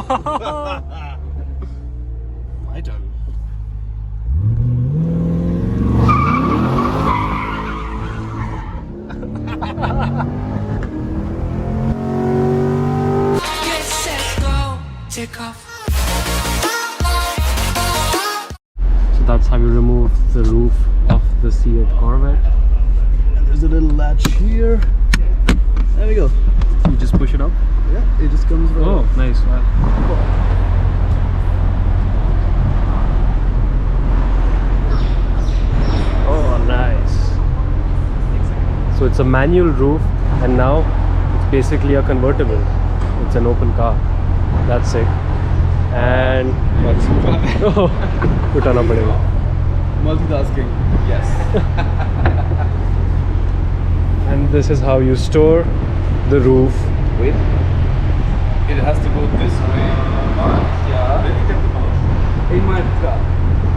My turn. Get set, go, take off. So that's how you remove the roof of the C8 Corvette. And there's a little latch here. There we go. You just push it up? Yeah, it just comes right Oh, up. nice. Wow. Oh, nice. So it's a manual roof, and now it's basically a convertible. It's an open car. That's sick. And oh, utana padega. Multitasking. Yes. And this is how you store the roof. Wait. It has to go this way. Yeah. Then you get the mouse. In my car.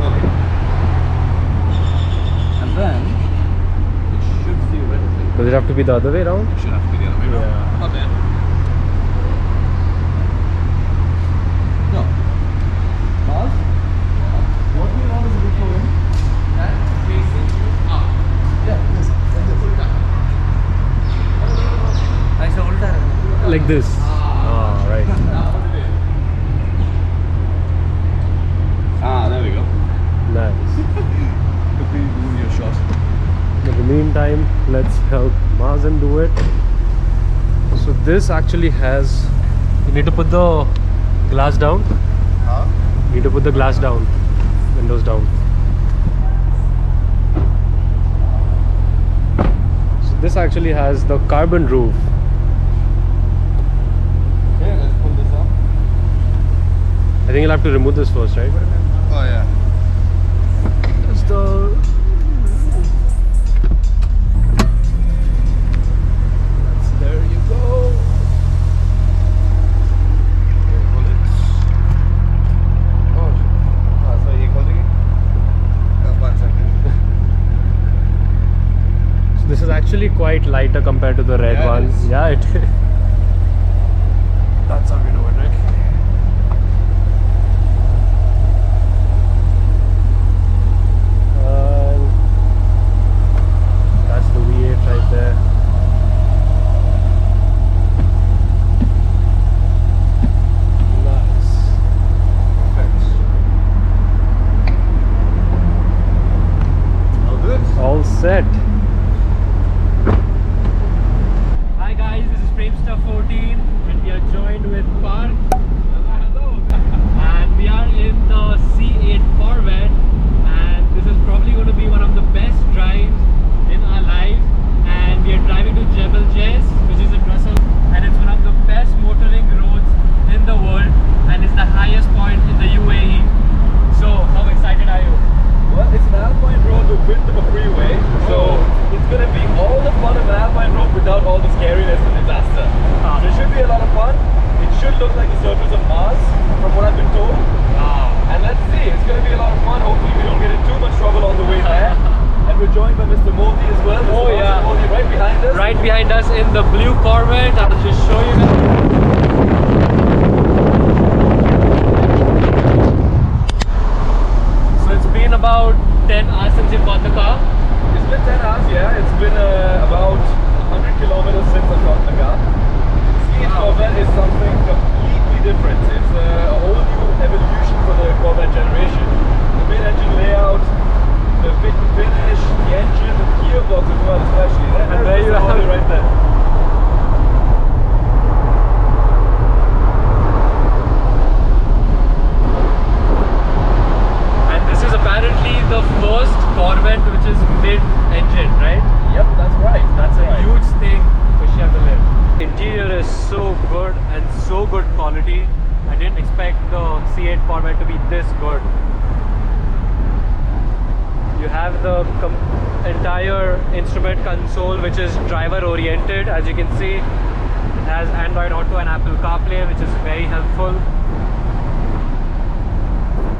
Okay. And then it should theoretically. Does it have to be the other way around? It should have to be the other way around. Yeah. Not bad. No. Mars? What we want is a bit going. And facing you up. Yeah, yes. Like this. Ah, right. Ah, there we go. Nice. Could be doing your shot. In the meantime, let's help Mazen do it. So this actually has, you need to put the glass down. Huh? You need to put the glass down, windows down. So this actually has the carbon roof. Okay, let's pull this up. I think you'll have to remove this first, right? Oh yeah. That's the... There you go. Hold it. Oh, so you're holding it? 1 second. So this is actually quite lighter compared to the red Yeah, it one. is. Yeah, it is. That's how we do it, right? That's the V8 right there. Nice. All good. All set. Hi guys, this is Framestar14 and we are joined with Park. Hello. And we are in the C8 Corvette, and this is probably going to be one of the best drives in our lives. And we are driving to Jebel Jais, which is in Russell, and it's one of the best motoring roads in the world, and it's the highest point in the UAE. So how excited are you? Well, it's an Alpine road with width of a freeway, so it's going to be all the fun of an Alpine road without all the scariness and disaster. So it should be a lot of fun. It should look like the surface of Mars, from what I've been told. And let's see, it's going to be a lot of fun. Hopefully we don't get in too much trouble on the way there. And we're joined by Mr. Modi as well. Mr. Oh, yeah. Modi right behind us. Right behind us in the blue Corvette. I'll just show you guys. So it's been about 10 hours since you bought the car. It's been 10 hours, yeah. It's been about 100 kilometers since I got the car. C8 Corvette is something completely different. It's a whole new evolution for the Corvette generation. The mid-engine layout, the fit and finish, the engine, the gearbox as well, especially. And there you have it right there. And this is apparently the first Corvette which is mid-engine, right? Yep, that's right. That's a huge thing for Chevrolet. Interior is so good and so good quality. I didn't expect the C8 Corvette to be this good. You have the entire instrument console which is driver oriented. As you can see, it has Android Auto and Apple CarPlay, which is very helpful.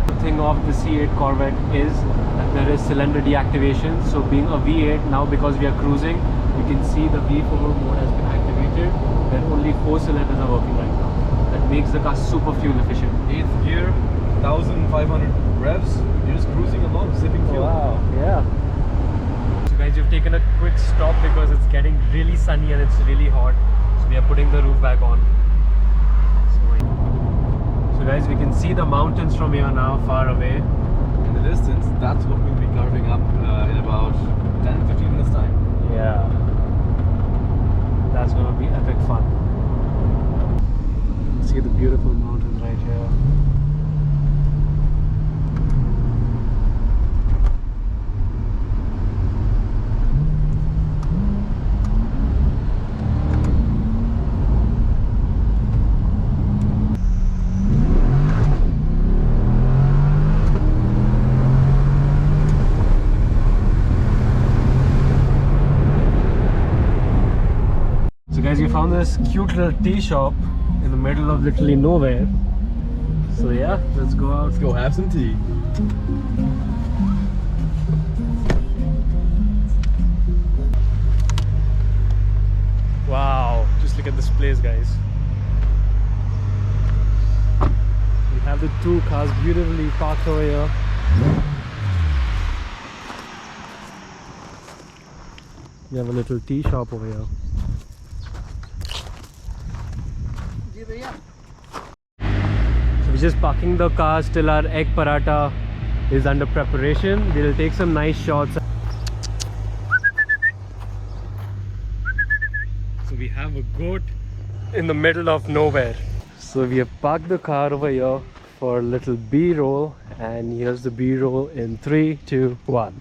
The thing of the C8 Corvette is that there is cylinder deactivation. So being a V8, now because we are cruising, you can see the V4 mode has been activated, where only 4 cylinders are working right now. That makes the car super fuel efficient. 8th gear, 1500 revs. You're just cruising along, sipping fuel. Wow, yeah. So guys, we've taken a quick stop because it's getting really sunny and it's really hot. So we are putting the roof back on. So guys, we can see the mountains from here now, far away. In the distance, that's what we'll be carving up in about 10-15 minutes time. Yeah. That's gonna be epic fun. See the beautiful mountains right here. So guys, we found this cute little tea shop in the middle of literally nowhere. So yeah, let's go out. Let's go have some tea. Wow, just look at this place, guys. We have the two cars beautifully parked over here. We have a little tea shop over here. So we're just parking the cars till our egg paratha is under preparation. We'll take some nice shots. So we have a goat in the middle of nowhere. So we have parked the car over here for a little B-roll, and here's the B-roll in 3, 2, 1.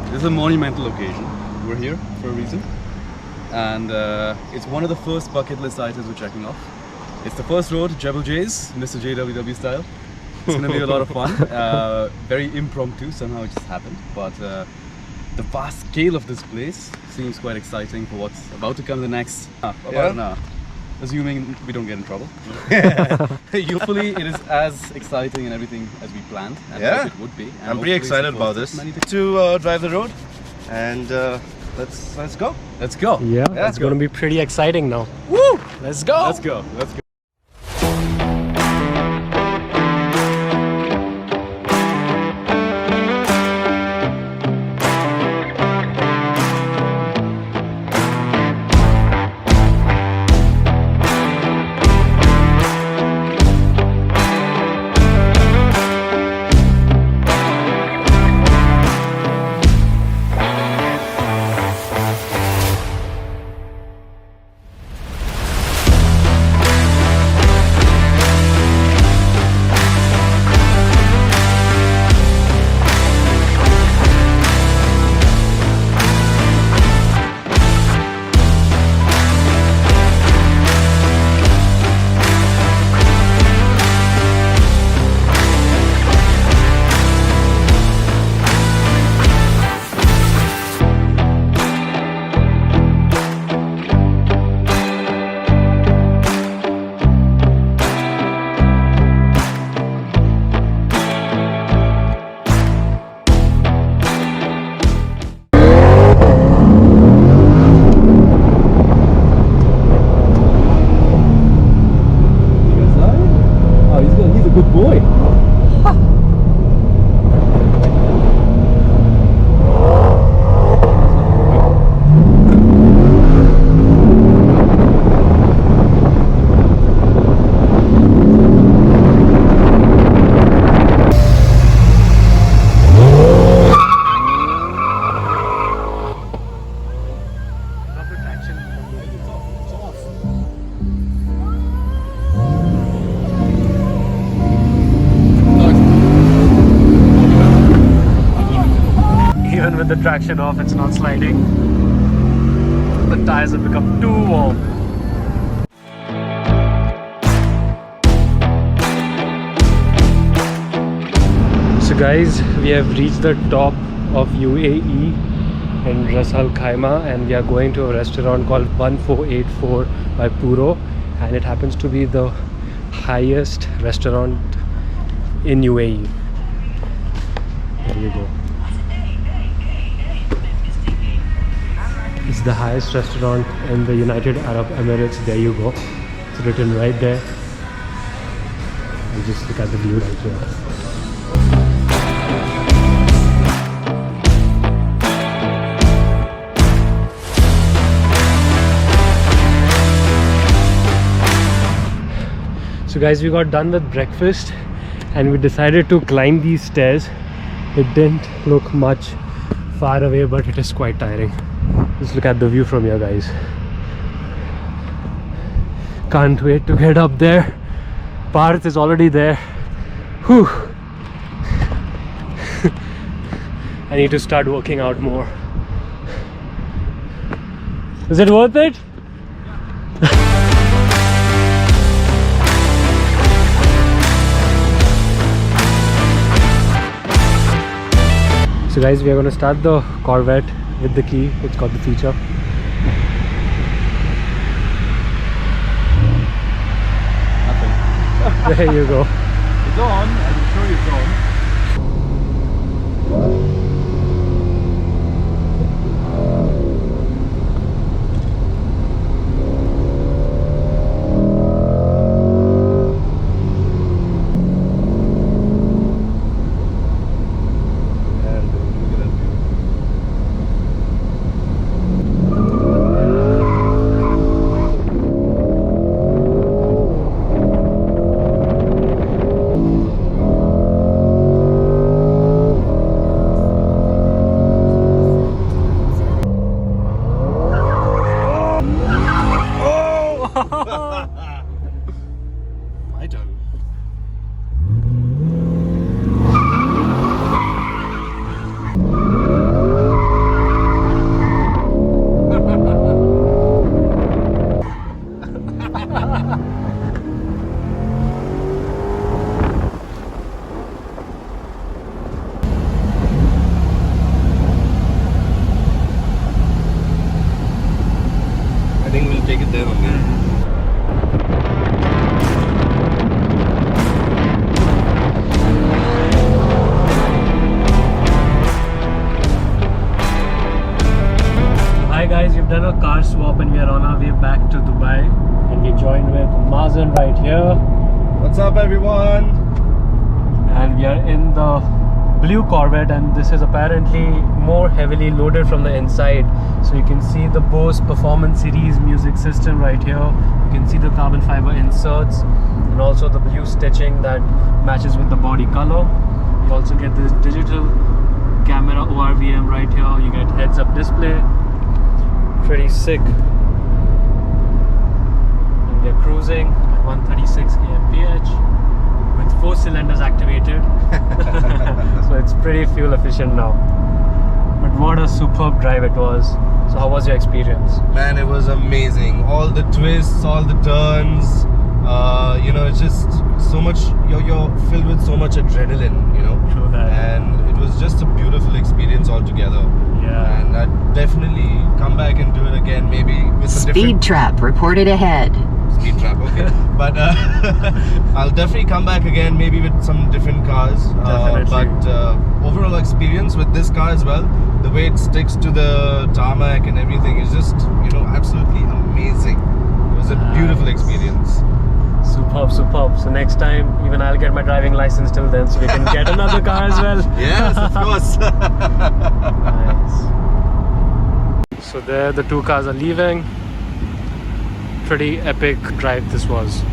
This is a monumental occasion. We're here for a reason, and it's one of the first bucket list items we're checking off. It's the first road, Jebel J's, Mr. JWW style. It's going to be a lot of fun. Very impromptu, somehow it just happened, but the vast scale of this place seems quite exciting for what's about to come the next about an hour. Assuming we don't get in trouble. Hopefully it is as exciting and everything as we planned and as it would be. And I'm pretty excited about this. To drive the road, and let's go. Let's go. Yeah, it's going to be pretty exciting now. Woo! Let's go. Let's go. Let's go. good boy. the traction off, it's not sliding. The tires have become too warm. So guys, we have reached the top of UAE in Ras Al Khaimah, and we are going to a restaurant called 1484 by Puro, and it happens to be the highest restaurant in UAE. There you go. It's the highest restaurant in the United Arab Emirates. There you go. It's written right there. And just look at the view right here. So guys, we got done with breakfast and we decided to climb these stairs. It didn't look much far away, but it is quite tiring. Just look at the view from here, guys. Can't wait to get up there. Parth is already there. Whew. I need to start working out more. Is it worth it? So guys, we are going to start the Corvette with the key. It's got the feature. Nothing. There you go. It's on. I can show you it's on. My turn. I think we'll take it there only. Hi guys, we've done a car swap and we are on our way back to Dubai, and we joined with Mazen right here, What's up, everyone? and we are in the blue Corvette, and this is apparently more heavily loaded from the inside. So you can see the Bose Performance Series music system right here. You can see the carbon fiber inserts and also the blue stitching that matches with the body color. You also get this digital camera ORVM right here. You get heads-up display. Pretty sick. And we are cruising at 136 kmph with 4 cylinders activated. So it's pretty fuel efficient now. But what a superb drive it was. So how was your experience? Man, it was amazing. All the twists, all the turns. You know, it's just so much. You're filled with so much adrenaline. You know. True that. And it was just a beautiful experience altogether. Yeah. And I'd definitely come back and do it again, maybe with a Speed different trap reported ahead. speed trap. Okay, but I'll definitely come back again, maybe with some different cars. Definitely. But overall experience with this car as well, the way it sticks to the tarmac and everything is just, you know, absolutely amazing. It was a beautiful experience. Superb, superb. So next time, even I'll get my driving license till then, so we can get another car as well. Yes, of course. Nice. So there, the two cars are leaving. Pretty epic drive this was.